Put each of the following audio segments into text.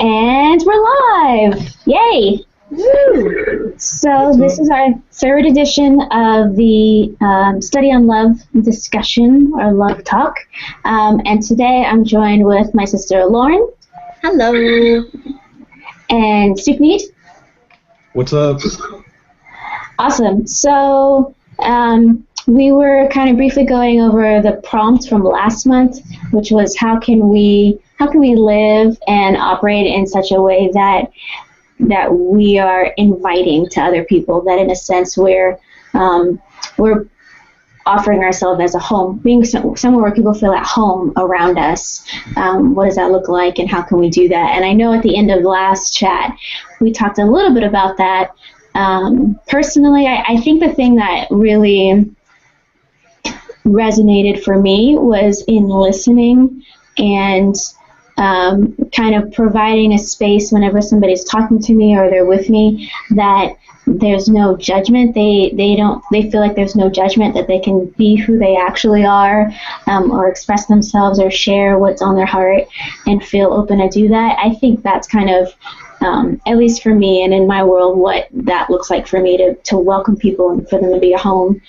And we're live! Yay! Woo! So this is our third edition of the Study on Love discussion, or Love Talk. And today I'm joined with my sister Lauren. Hello. And Sukhneet. What's up? Awesome. So we were kind of briefly going over the prompt from last month, which was how can we live and operate in such a way that we are inviting to other people, that in a sense we're offering ourselves as a home, being somewhere where people feel at home around us. What does that look like, and how can we do that? And I know at the end of the last chat we talked a little bit about that. Personally, I think the thing that really resonated for me was in listening and kind of providing a space whenever somebody's talking to me or they're with me, that there's no judgment. They feel like there's no judgment, that they can be who they actually are, or express themselves or share what's on their heart and feel open to do that. I think that's kind of, at least for me and in my world, what that looks like for me to welcome people and for them to be a home.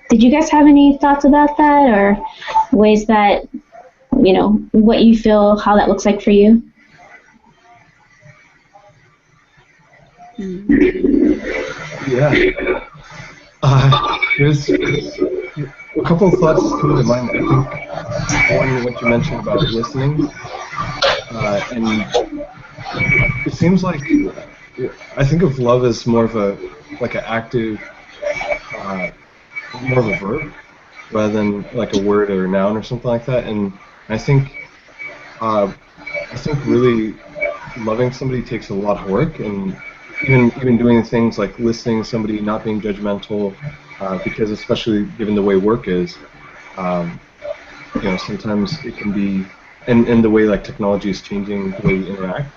Did you guys have any thoughts about that, or ways that, what you feel, how that looks like for you? Yeah. There's a couple of thoughts come to mind. I think one, what you mentioned about listening, and it seems like I think of love as more of an active, more of a verb rather than like a word or a noun or something like that. And I think really loving somebody takes a lot of work, and even doing things like listening to somebody, not being judgmental, because especially given the way work is, sometimes it can be, and the way like technology is changing the way we interact,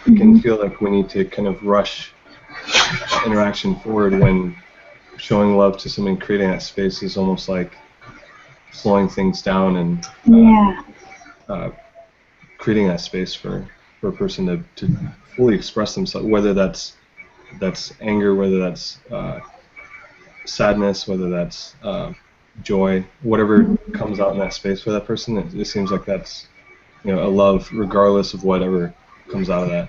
it can feel like we need to kind of rush interaction forward, when showing love to somebody, creating that space, is almost like slowing things down and creating that space for a person to fully express themselves, whether that's anger, whether that's sadness, whether that's joy, whatever comes out in that space for that person. It seems like that's a love, regardless of whatever comes out of that.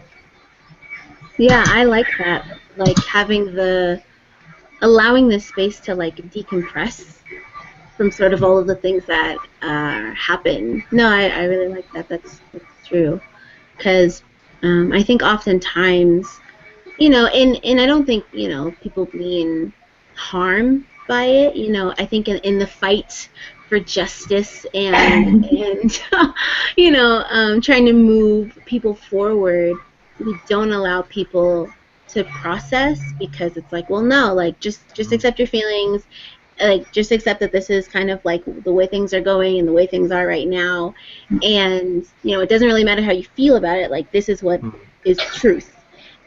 Yeah, I like that. Like allowing this space to decompress from sort of all of the things that happen. No, I really like that. That's true. Because I think oftentimes, and I don't think, people mean harm by it. I think in the fight for justice and trying to move people forward, we don't allow people to process, because it's like, well, no, just accept your feelings. Just accept that this is kind of like the way things are going and the way things are right now, and it doesn't really matter how you feel about it. This is what is truth,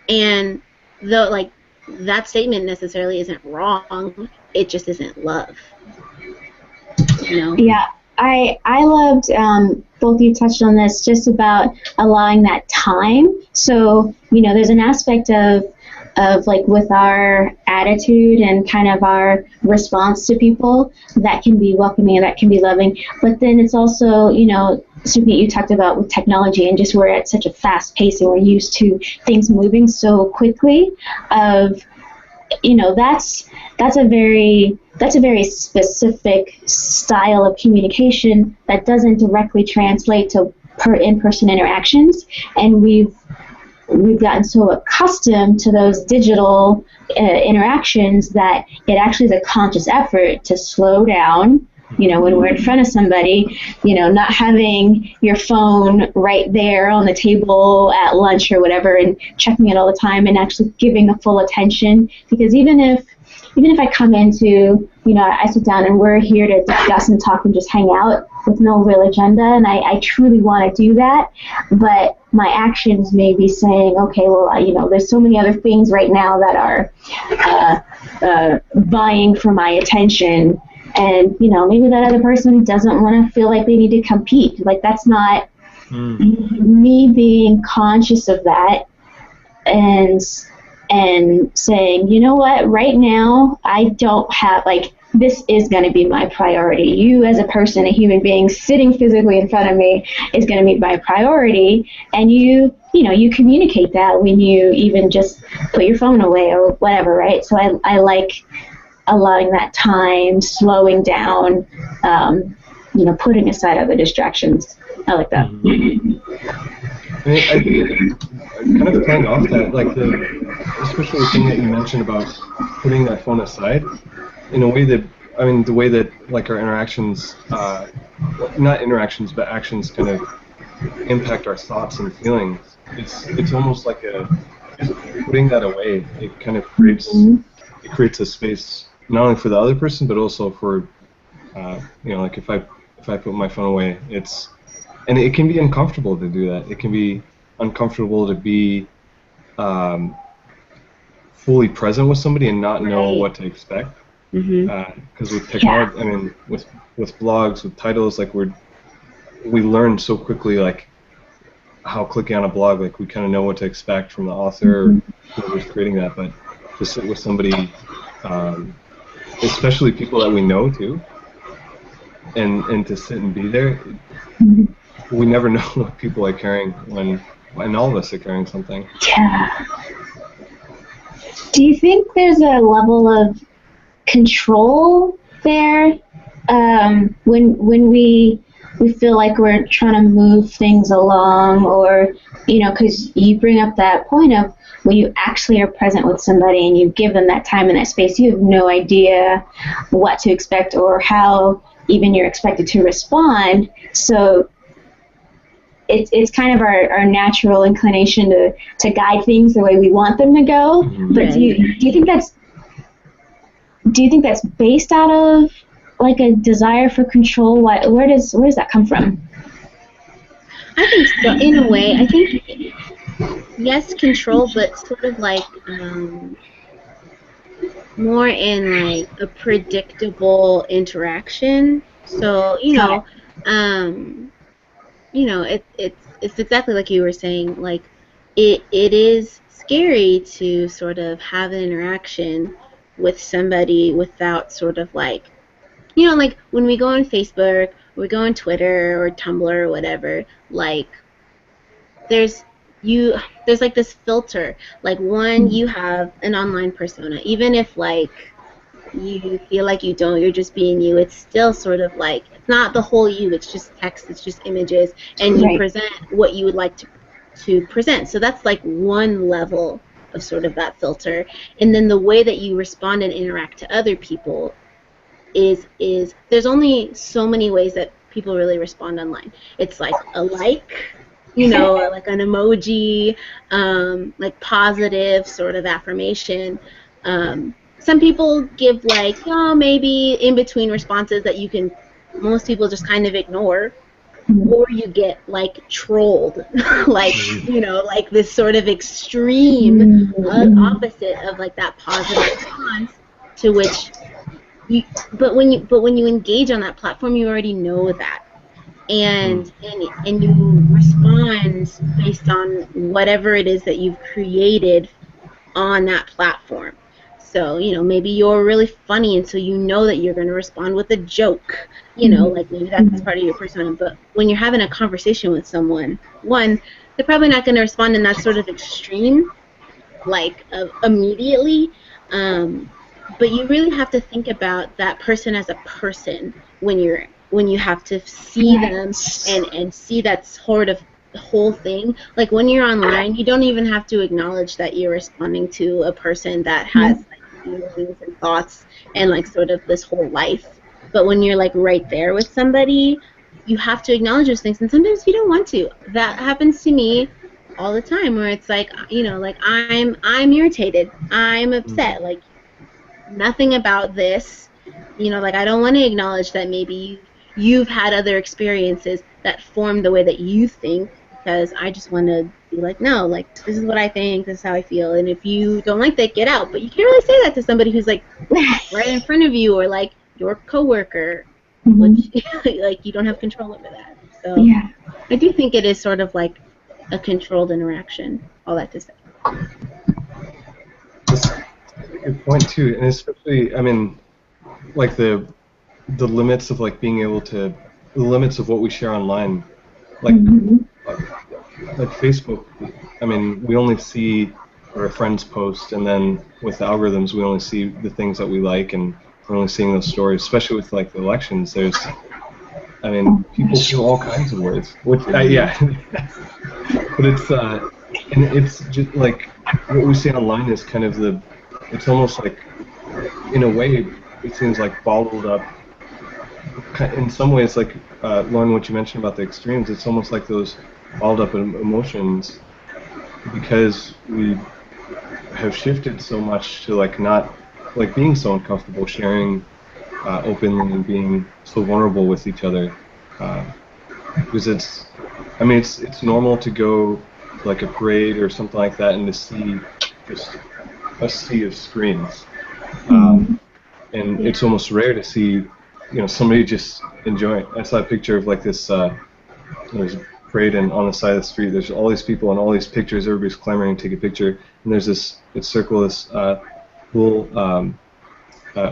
and though that statement necessarily isn't wrong, it just isn't love. Yeah, I loved, both you touched on this, just about allowing that time. So there's an aspect of with our attitude and kind of our response to people that can be welcoming and that can be loving. But then it's also, Sukhneet, you talked about with technology, and just we're at such a fast pace and we're used to things moving so quickly. That's a very specific style of communication that doesn't directly translate to in-person interactions, and we've gotten so accustomed to those digital interactions that it actually is a conscious effort to slow down, when we're in front of somebody, not having your phone right there on the table at lunch or whatever and checking it all the time, and actually giving the full attention. Because even if I come into, I sit down and we're here to discuss and talk and just hang out with no real agenda, and I truly want to do that, but my actions may be saying, okay, well, there's so many other things right now that are vying for my attention, and maybe that other person doesn't want to feel like they need to compete. That's not Me being conscious of that and saying, you know what, right now I don't have, like, this is going to be my priority. You as a person, a human being sitting physically in front of me is going to be my priority. And you communicate that when you even just put your phone away or whatever, right? So I like allowing that time, slowing down, putting aside other distractions. I like that. I mean, I kind of playing off that, like especially the thing that you mentioned about putting that phone aside, in a way that, I mean, the way that like our interactions, not interactions, but actions kind of impact our thoughts and feelings. It's almost like just putting that away. It kind of creates a space not only for the other person, but also for, like if I put my phone away, and it can be uncomfortable to do that. It can be uncomfortable to be fully present with somebody and not know what to expect. Because with technology, I mean, with blogs, with titles, like we learn so quickly, like how clicking on a blog, like we kind of know what to expect from the author or whoever's creating that. But to sit with somebody, especially people that we know too, and to sit and be there. We never know what people are carrying when all of us are carrying something. Yeah. Do you think there's a level of control there when we feel like we're trying to move things along, or because you bring up that point of when you actually are present with somebody and you give them that time and that space, you have no idea what to expect or how even you're expected to respond. So it's kind of our natural inclination to guide things the way we want them to go. But do you think that's based out of like a desire for control? Where does that come from? I think so, in a way. I think yes, control, but sort of like more in like a predictable interaction. So it's exactly like you were saying. Like it is scary to sort of have an interaction with somebody without sort of like, like when we go on Facebook, or we go on Twitter or Tumblr or whatever, like there's like this filter. Like one, you have an online persona, even if like you feel like you don't, you're just being you, it's still sort of like, it's not the whole you, it's just text, it's just images, and you present what you would like to present. So that's like one level of sort of that filter. And then the way that you respond and interact to other people is there's only so many ways that people really respond online. It's like a like, or like an emoji, like positive sort of affirmation. Some people give like, maybe in between responses that most people just kind of ignore, or you get like trolled, like, like this sort of extreme opposite of like that positive response, to which but when you engage on that platform, you already know that. And you respond based on whatever it is that you've created on that platform. So, maybe you're really funny, and so you know that you're going to respond with a joke, like maybe that's part of your persona. But when you're having a conversation with someone, one, they're probably not going to respond in that sort of extreme, like immediately. But you really have to think about that person as a person when you have to see them and see that sort of whole thing. Like when you're online, you don't even have to acknowledge that you're responding to a person that has like feelings and thoughts and like sort of this whole life. But when you're like right there with somebody, you have to acknowledge those things, and sometimes you don't want to. That happens to me all the time, where it's like, like I'm irritated, I'm upset, like nothing about this, like I don't want to acknowledge that maybe you've had other experiences that form the way that you think, because I just want to be like, no, like this is what I think, this is how I feel, and if you don't like that, get out. But you can't really say that to somebody who's like right in front of you, or like your coworker, which like you don't have control over that. So Yeah. I do think it is sort of like a controlled interaction. All that to say. That's a good point too, and especially, I mean, like the limits of like being able to, the limits of what we share online, like Mhm. like Facebook. I mean, we only see what our friends post, and then with the algorithms, we only see the things that we like, and we're only seeing those stories. Especially with like the elections, I mean, people feel all kinds of ways, which yeah, but and it's just like what we see online is kind of it's almost like, in a way, it seems like bottled up. In some ways, like Lauren, what you mentioned about the extremes, it's almost like those bottled up emotions, because we have shifted so much to like not like being so uncomfortable sharing openly and being so vulnerable with each other. Because I mean, it's normal to go to like a parade or something like that and to see just a sea of screens. Mhm. And Yeah. it's almost rare to see, somebody just enjoying. I saw a picture of like this. There's a parade, and on the side of the street, there's all these people and all these pictures. Everybody's clamoring to take a picture, and there's this circle, this cool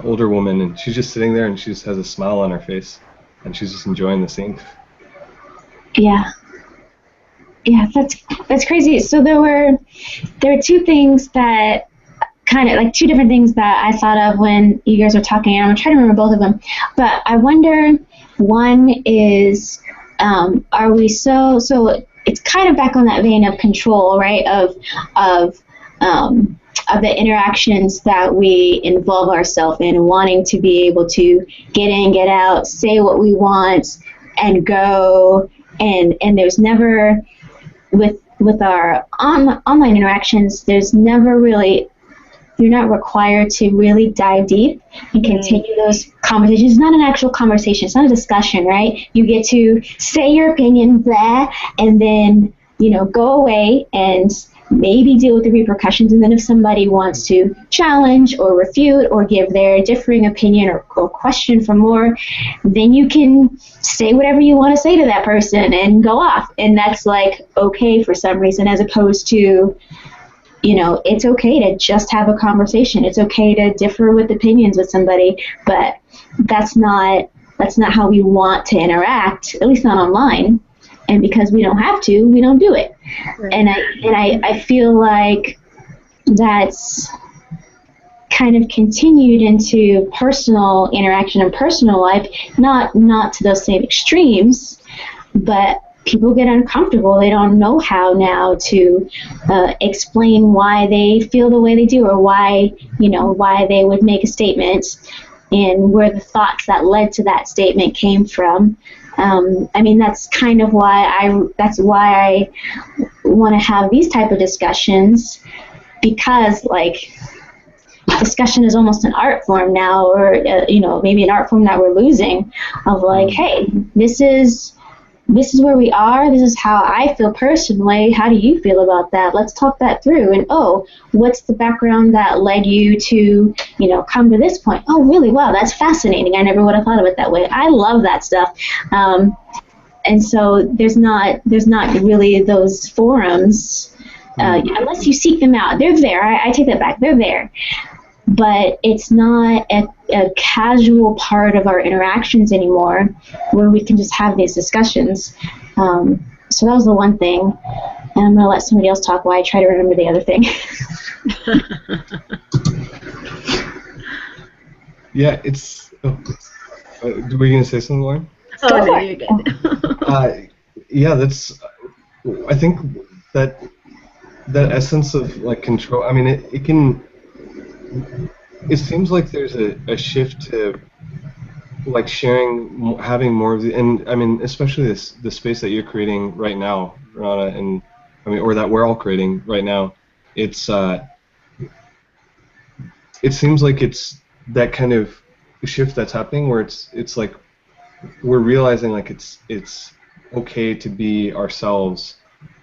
older woman, and she's just sitting there, and she just has a smile on her face, and she's just enjoying the scene. Yeah. Yeah, that's crazy. So there were two things that kind of like two different things that I thought of when you guys were talking. And I'm trying to remember both of them, but I wonder. One is, are we so? It's kind of back on that vein of control, right? Of of the interactions that we involve ourselves in, wanting to be able to get in, get out, say what we want, and go. And there's never with our online interactions, there's never really, you're not required to really dive deep and continue those conversations. It's not an actual conversation. It's not a discussion, right? You get to say your opinion, blah, and then, go away and maybe deal with the repercussions. And then if somebody wants to challenge or refute or give their differing opinion or question for more, then you can say whatever you want to say to that person and go off. And that's like okay for some reason, as opposed to, it's okay to just have a conversation. It's okay to differ with opinions with somebody, but that's not how we want to interact, at least not online. And because we don't have to, we don't do it. Right. And I feel like that's kind of continued into personal interaction and personal life, not to those same extremes, but people get uncomfortable. They don't know how now to explain why they feel the way they do, or why they would make a statement, and where the thoughts that led to that statement came from. I mean, that's kind of why I want to have these type of discussions, because like discussion is almost an art form now, or maybe an art form that we're losing, of like, hey, this is where we are. This is how I feel personally. How do you feel about that? Let's talk that through. And what's the background that led you to, come to this point? Oh, really? Wow, that's fascinating. I never would have thought of it that way. I love that stuff. And so there's not really those forums, unless you seek them out. They're there. I take that back. They're there. But it's not a casual part of our interactions anymore, where we can just have these discussions. So that was the one thing. And I'm going to let somebody else talk while I try to remember the other thing. Yeah, it's. Were you going to say something, Lauren? Oh, no, you're good. Yeah, that's. I think that essence of like control. I mean, it can. It seems like there's a shift to like sharing, having more of the, and I mean, especially the space that you're creating right now, Renata, and I mean, or that we're all creating right now. It's it seems like it's that kind of shift that's happening, where it's like we're realizing like it's okay to be ourselves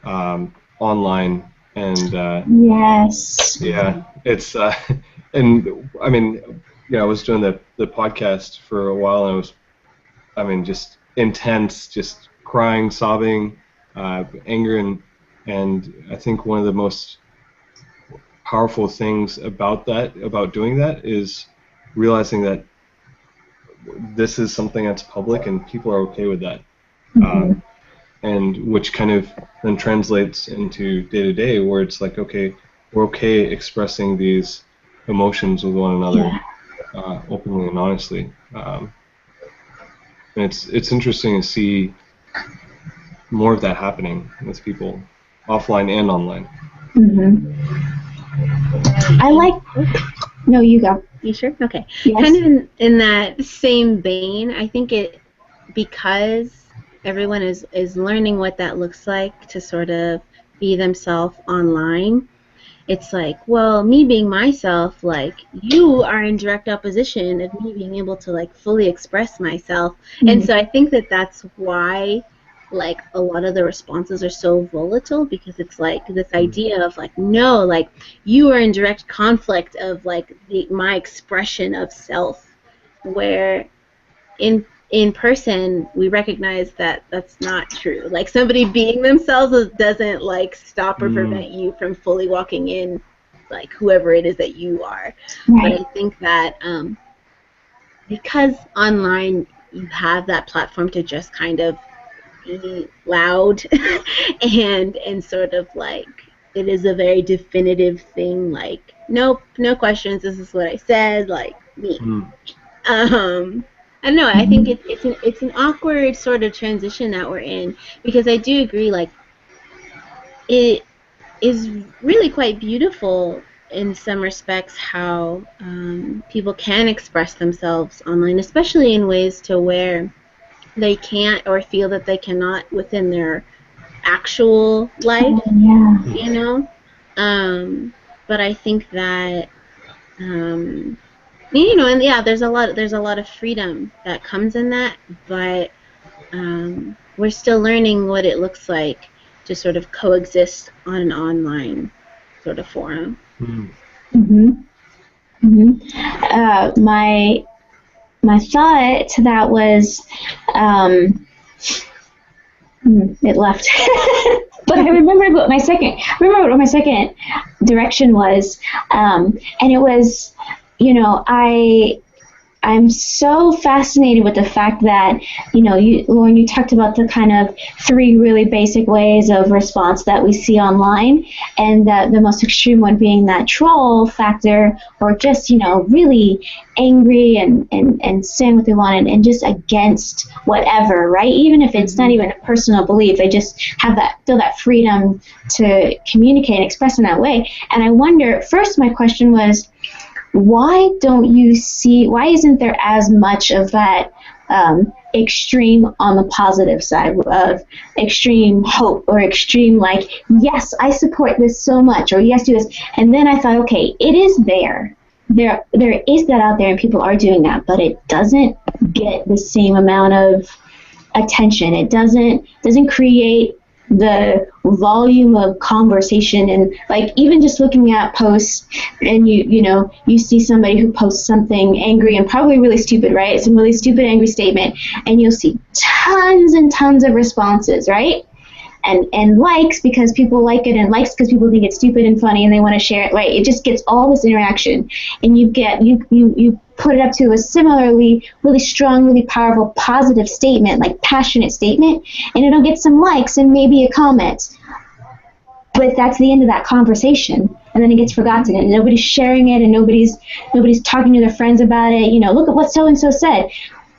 online, and Yes. yeah, it's and I mean, I was doing the podcast for a while, and it was, I mean, just intense, just crying, sobbing, anger, and I think one of the most powerful things about doing that, is realizing that this is something that's public and people are okay with that. And which kind of then translates into day-to-day, where it's like, okay, we're okay expressing these emotions with one another, openly and honestly. And it's interesting to see more of that happening with people, offline and online. I like. No, you go. You sure? Okay. Yes. Kind of in that same vein, I think because everyone is learning what that looks like to sort of be themselves online. It's like, well, me being myself, like, you are in direct opposition of me being able to, like, fully express myself. And so I think that's why, like, a lot of the responses are so volatile, because it's like this idea of, like, no, like, you are in direct conflict of, like, my expression of self, where in person we recognize that that's not true. Like, somebody being themselves doesn't, like, stop or prevent you from fully walking in, like, whoever it is that you are. But I think that because online you have that platform to just kind of be loud and sort of, like, it is a very definitive thing, like, nope, no questions, this is what I said, like, me. I don't know. I think it's an awkward sort of transition that we're in, because I do agree, like, it is really quite beautiful in some respects how people can express themselves online, especially in ways to where they can't or feel that they cannot within their actual life, you know. But I think that you know, and yeah, there's a lot of freedom that comes in that, but we're still learning what it looks like to sort of coexist on an online sort of forum. My thought to that was, it left. But I remembered what my second direction was, and it was, you know, I'm so fascinated with the fact that, you know, Lauren, you talked about the kind of 3 really basic ways of response that we see online, and that the most extreme one being that troll factor, or just, you know, really angry and saying what they want and just against whatever, right? Even if it's not even a personal belief, they just feel that freedom to communicate and express in that way. And I wonder, first my question was, why isn't there as much of that extreme on the positive side, of extreme hope, or extreme, like, yes, I support this so much, or yes, do this? And then I thought, okay, it is there is that out there, and people are doing that, but it doesn't get the same amount of attention. It doesn't create the volume of conversation, and, like, even just looking at posts, and you see somebody who posts something angry and probably really stupid, right? Some really stupid angry statement, and you'll see tons and tons of responses, right? And likes because people like it, and likes because people think it's stupid and funny and they want to share it, right? It just gets all this interaction, and you put it up to a similarly really strong, really powerful, positive statement, like passionate statement, and it'll get some likes and maybe a comment. But that's the end of that conversation, and then it gets forgotten, and nobody's sharing it, and nobody's talking to their friends about it. You know, look at what so and so said.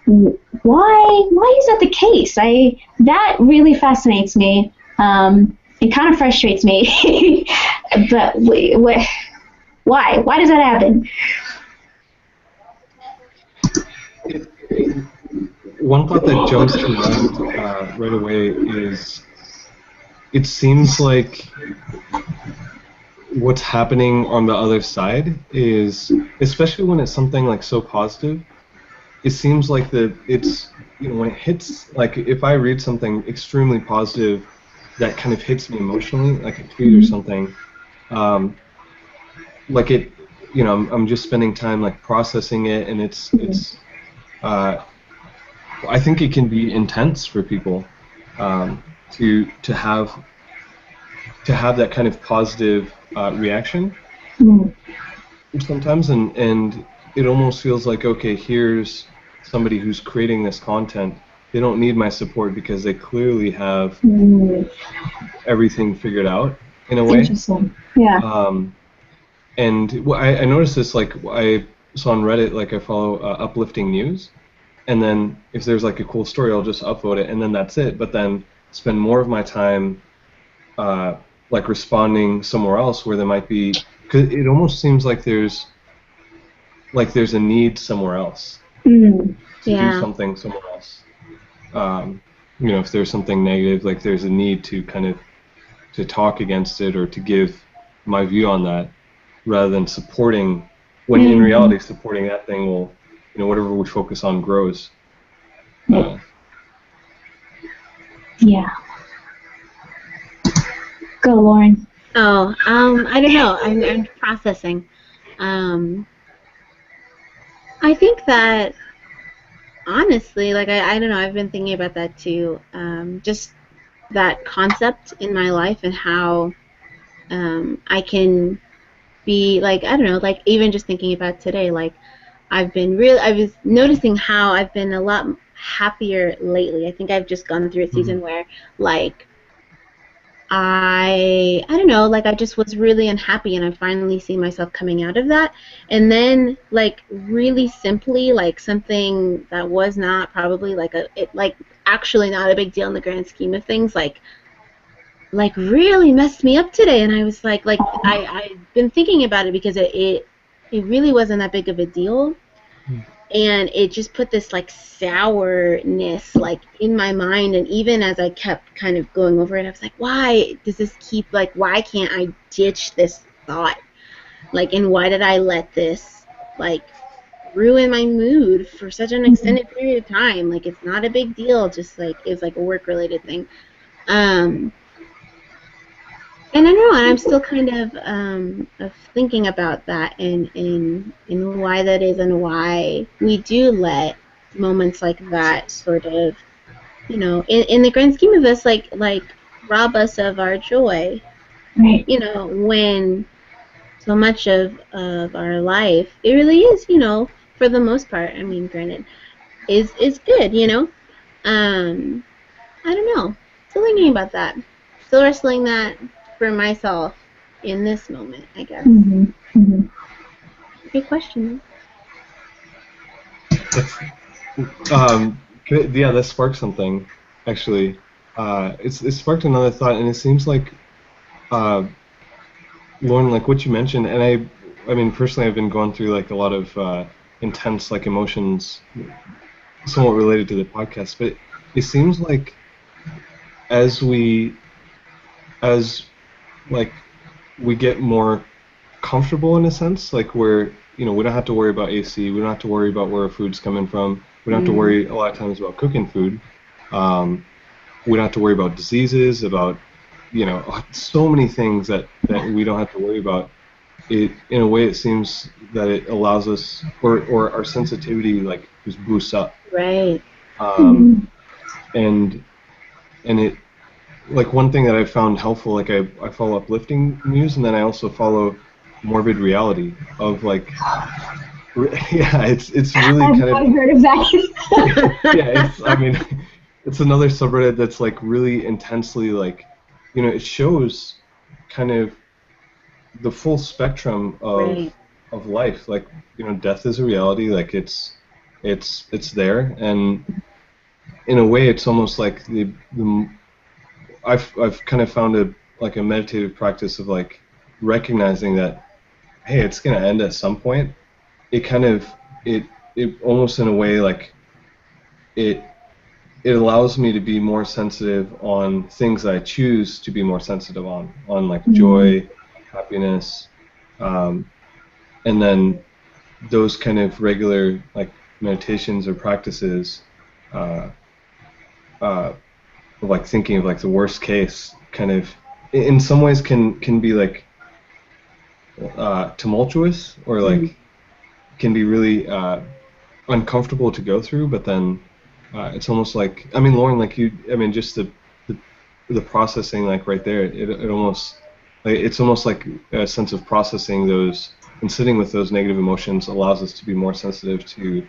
Why is that the case? That really fascinates me. It kind of frustrates me. But why? Why does that happen? One thought that jumps to mind right away is, it seems like what's happening on the other side is, especially when it's something like so positive, it seems like it's, you know, when it hits, like if I read something extremely positive that kind of hits me emotionally, like a tweet or something, like it, you know, I'm just spending time like processing it, and it's I think it can be intense for people, to have that kind of positive reaction Mm. sometimes, and it almost feels like, okay, here's somebody who's creating this content. They don't need my support because they clearly have Mm. everything figured out in a way. Interesting. Yeah. And I noticed this, like, I saw on Reddit, like, I follow Uplifting News, and then if there's like a cool story, I'll just upvote it, and then that's it. But then spend more of my time like responding somewhere else where there might be, because it almost seems like there's a need somewhere else Mm. to do Yeah. something somewhere else. If there's something negative, like there's a need to kind of to talk against it or to give my view on that, rather than supporting, when in reality supporting that thing will, whatever we focus on grows. Yeah. Go, Lauren. Oh, I don't know. I'm processing. I think that honestly, like I don't know. I've been thinking about that too. Just that concept in my life and how I can be like, I don't know, like even just thinking about today, like I was noticing how I've been a lot happier lately. I think I've just gone through a season where like I don't know, like I just was really unhappy and I finally see myself coming out of that. And then like really simply, like something that was not probably like actually not a big deal in the grand scheme of things, like really messed me up today. And I was like I've been thinking about it because it really wasn't that big of a deal. And it just put this like sourness like in my mind, and even as I kept kind of going over it, I was like, why does this keep, like, why can't I ditch this thought, like, and why did I let this like ruin my mood for such an extended period of time? Like, it's not a big deal, just like it's like a work related thing. And I know, and I'm still kind of thinking about that and why that is, and why we do let moments like that sort of, in the grand scheme of this, like rob us of our joy. Right. When so much of our life, it really is, for the most part. I mean, granted, is good. I don't know. Still thinking about that. Still wrestling that for myself in this moment, I guess. Good question. Yeah, that sparked something, actually. It sparked another thought, and it seems like, Lauren, like what you mentioned, and I mean, personally, I've been going through like a lot of intense like emotions, somewhat related to the podcast, but it seems like as like we get more comfortable in a sense, like where we don't have to worry about AC, we don't have to worry about where our food's coming from, we don't have to worry a lot of times about cooking food, we don't have to worry about diseases, about so many things that we don't have to worry about. It, in a way, it seems that it allows us, or our sensitivity like just boosts up. Right. And it, like, one thing that I found helpful, like I follow Uplifting News, and then I also follow Morbid Reality of like, yeah, it's really kind of. I've heard of that. Yeah, I mean, it's another subreddit that's like really intensely like, it shows kind of the full spectrum Right. of life. Like, death is a reality. Like it's there, and in a way, it's almost like I've kind of found a meditative practice of like recognizing that, hey, it's gonna end at some point. It kind of it almost in a way like it allows me to be more sensitive on things that I choose to be more sensitive on like joy, happiness, and then those kind of regular like meditations or practices, like thinking of like the worst case, kind of in some ways can be like tumultuous, or like can be really uncomfortable to go through, but then it's almost like, I mean, Lauren, like you, I mean, just the processing, like right there, it almost, like, it's almost like a sense of processing those and sitting with those negative emotions allows us to be more sensitive to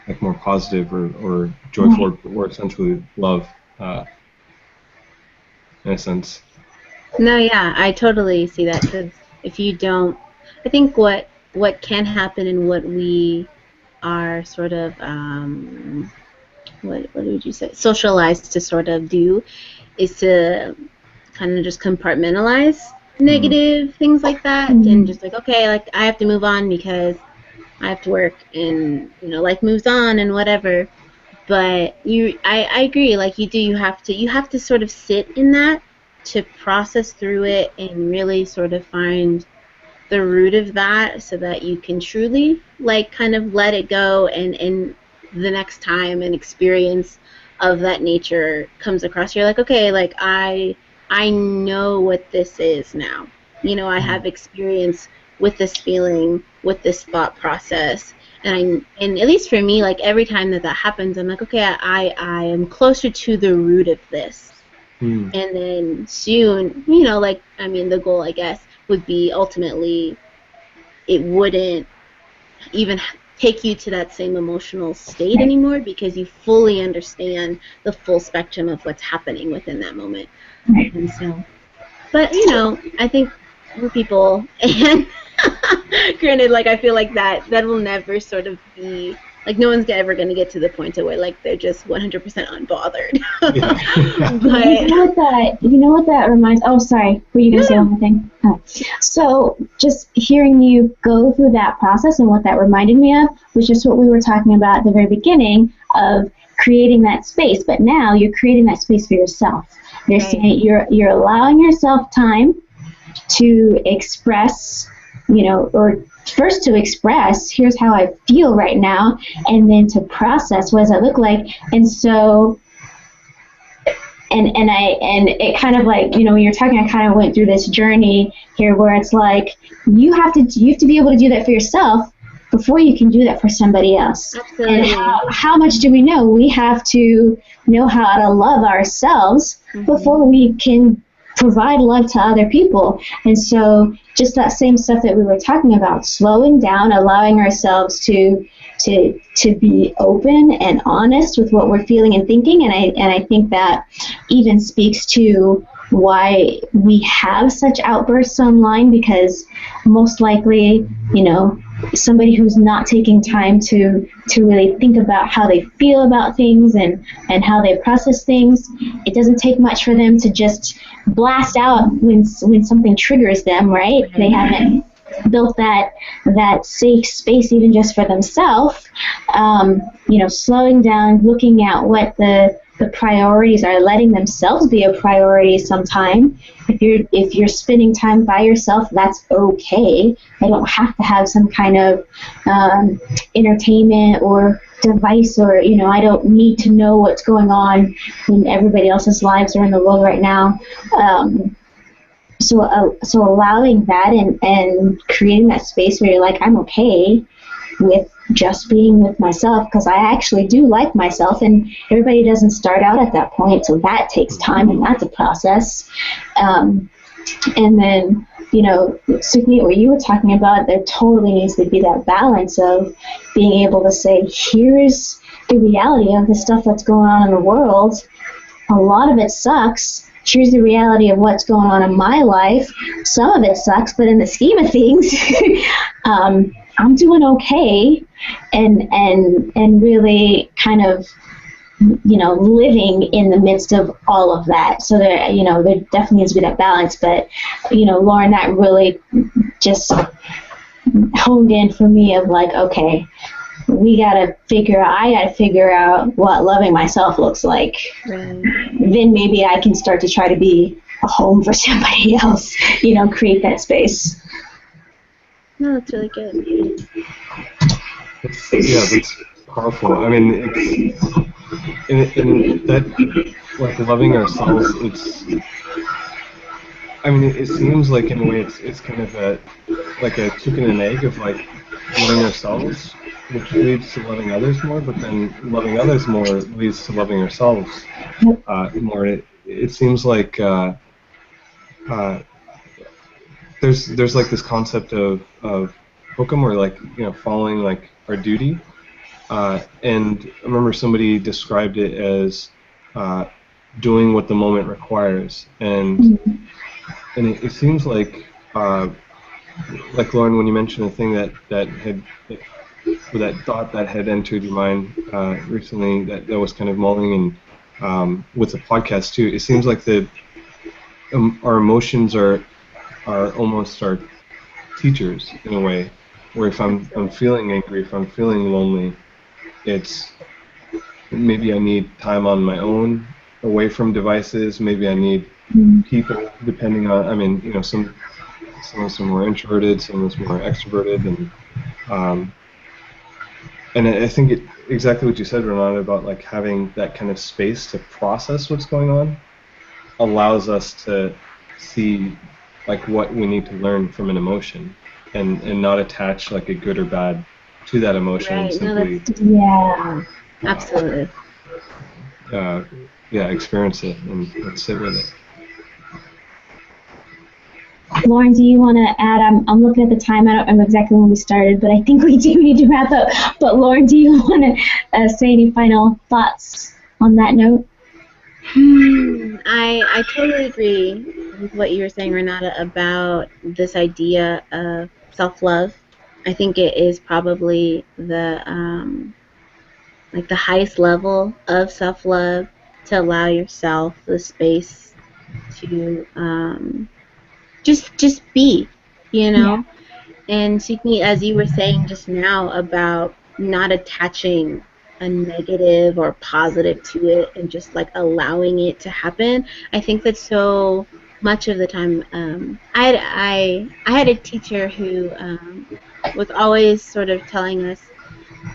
like more positive or joyful or essentially love in a sense. No, yeah, I totally see that, because if you don't, I think what can happen and what we are sort of what would you say, socialized to sort of do is to kind of just compartmentalize negative things like that, and just like, okay, like I have to move on because I have to work, and life moves on and whatever. But I agree, like you have to sort of sit in that to process through it and really sort of find the root of that, so that you can truly like kind of let it go, and the next time an experience of that nature comes across, you're like, okay, like I know what this is now. I have experience with this feeling, with this thought process, and at least for me, like every time that happens, I'm like, okay, I am closer to the root of this. And then soon, like, I mean, the goal, I guess, would be ultimately it wouldn't even take you to that same emotional state anymore, because you fully understand the full spectrum of what's happening within that moment. And so, but I think we're people, and granted, like I feel like that will never sort of be like, no one's ever going to get to the point to where like they're just 100% unbothered. But you know what that reminds? Oh, sorry. Were you going to say one more thing? Oh. So just hearing you go through that process, and what that reminded me of was just what we were talking about at the very beginning of creating that space. But now you're creating that space for yourself. You're saying you're allowing yourself time to express, or first to express, here's how I feel right now, and then to process, what does that look like? And so, and it kind of like, when you're talking, I kind of went through this journey here where it's like, you have to be able to do that for yourself before you can do that for somebody else. Absolutely. And how much do we know? We have to know how to love ourselves before we can provide love to other people. And so just that same stuff that we were talking about, slowing down, allowing ourselves to be open and honest with what we're feeling and thinking. And I think that even speaks to why we have such outbursts online, because most likely, somebody who's not taking time to really think about how they feel about things and how they process things, it doesn't take much for them to just blast out when something triggers them, right? They haven't built that safe space even just for themselves. Slowing down, looking at what the priorities are, letting themselves be a priority sometime. If you're spending time by yourself, that's okay. I don't have to have some kind of entertainment or device, or I don't need to know what's going on in everybody else's lives or in the world right now. So allowing that and creating that space where you're like, I'm okay with just being with myself, because I actually do like myself, and everybody doesn't start out at that point, so that takes time, and that's a process. And then, Sukhneet, what you were talking about, there totally needs to be that balance of being able to say, here's the reality of the stuff that's going on in the world. A lot of it sucks. Here's the reality of what's going on in my life. Some of it sucks, but in the scheme of things, I'm doing okay, and really kind of, living in the midst of all of that. So there definitely needs to be that balance. But, Lauren, that really just honed in for me of like, okay, I gotta figure out what loving myself looks like. Right. Then maybe I can start to try to be a home for somebody else, create that space. No, that's really good. That's powerful. I mean, it's in that, like, loving ourselves. It seems like in a way it's kind of like a chicken and egg of like loving ourselves, which leads to loving others more, but then loving others more leads to loving ourselves more. it seems like there's like this concept of hokum, or like, following like our duty. And I remember somebody described it as doing what the moment requires, and it seems like Lauren, when you mentioned a thing that thought that had entered your mind recently, that was kind of mulling, and with the podcast too, it seems like our emotions are almost our teachers in a way, where if I'm feeling angry, if I'm feeling lonely, it's maybe I need time on my own, away from devices. Maybe I need people, depending on. I mean, some of us are more introverted, some of us more extroverted, and I think exactly what you said, Renata, about like having that kind of space to process what's going on, allows us to see like what we need to learn from an emotion, and not attach like a good or bad to that emotion, and Right. simply Absolutely. experience it and sit with it. Lauren, do you want to add? I'm looking at the time. I don't remember exactly when we started, but I think we do need to wrap up. But Lauren, do you want to say any final thoughts on that note? I totally agree with what you were saying, Renata, about this idea of self-love. I think it is probably the the highest level of self-love, to allow yourself the space to just be, Yeah. And Sukni, as you were saying just now about not attaching a negative or positive to it and just like allowing it to happen, I think that so much of the time, I had a teacher who was always sort of telling us,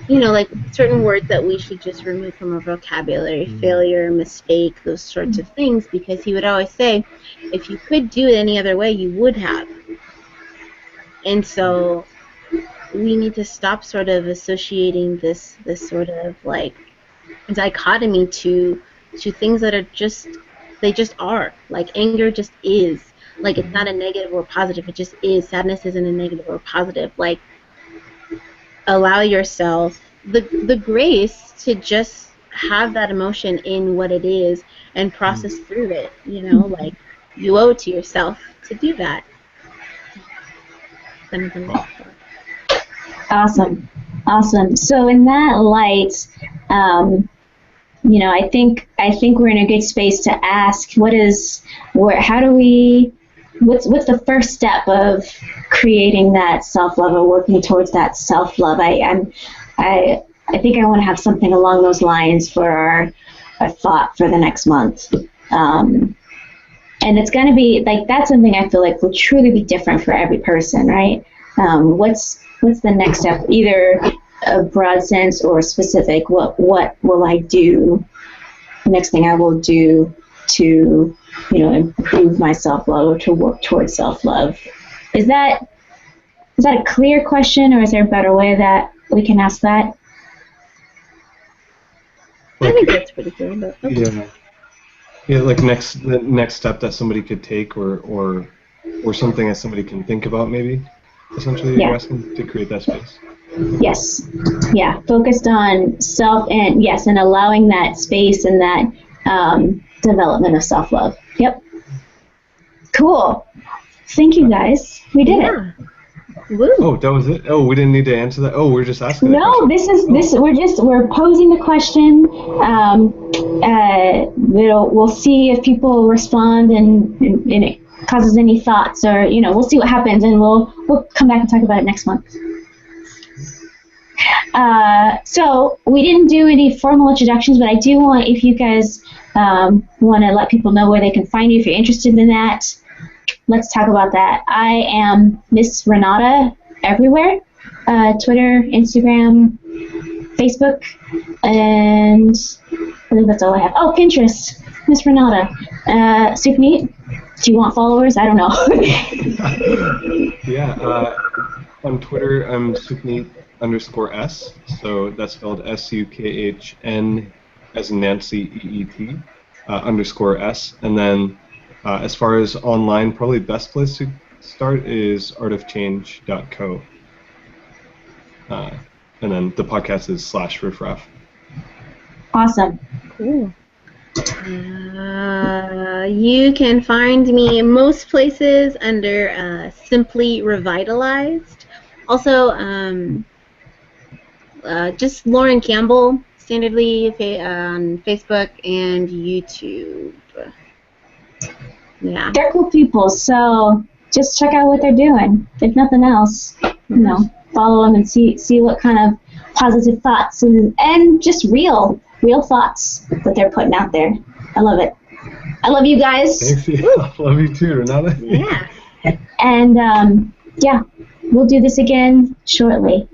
like certain words that we should just remove from our vocabulary: failure, mistake, those sorts of things, because he would always say, if you could do it any other way, you would have. And so we need to stop sort of associating this sort of like dichotomy to things that are just, they just are. Like anger just is. Like it's not a negative or positive, it just is. Sadness isn't a negative or positive. Like allow yourself the grace to just have that emotion in what it is and process through it, like you owe it to yourself to do that. Awesome. So in that light, I think we're in a good space to ask, what's the first step of creating that self-love or working towards that self-love? I think I want to have something along those lines for our thought for the next month. And it's going to be like, that's something I feel like will truly be different for every person, right? What's the next step, either a broad sense or specific? What will I do? The next thing I will do to, improve my self-love or to work towards self-love. Is that a clear question, or is there a better way that we can ask that? I think that's pretty clear. But okay. Yeah, like the next step that somebody could take, or something that somebody can think about, maybe. Essentially, you're asking to create that space. Yes. Yeah. Focused on self, and yes, and allowing that space and that development of self-love. Yep. Cool. Thank you, guys. We did it. Woo. Oh, that was it? Oh, we didn't need to answer that? Oh, we're just asking the question. We're posing the question. We'll see if people respond and it causes any thoughts, or, we'll see what happens, and we'll come back and talk about it next month. So we didn't do any formal introductions, but I do want, if you guys want to let people know where they can find you, if you're interested in that, let's talk about that. I am Miss Renata everywhere, Twitter, Instagram, Facebook, and I think that's all I have. Oh, Pinterest, Miss Renata. Sukneet, do you want followers? I don't know. On Twitter, I'm Sukneet_S, so that's spelled SUKHN as in Nancy EET. _S. And then as far as online, probably best place to start is artofchange.co. And then the podcast is /riffraff. Awesome. Cool. You can find me in most places under Simply Revitalized. Also, just Lauren Campbell, standardly on Facebook and YouTube. Yeah. They're cool people, so just check out what they're doing. If nothing else, follow them and see what kind of positive thoughts and just real thoughts that they're putting out there. I love it. I love you guys. Thanks. Yeah. Love you too, Renata. Yeah. And we'll do this again shortly.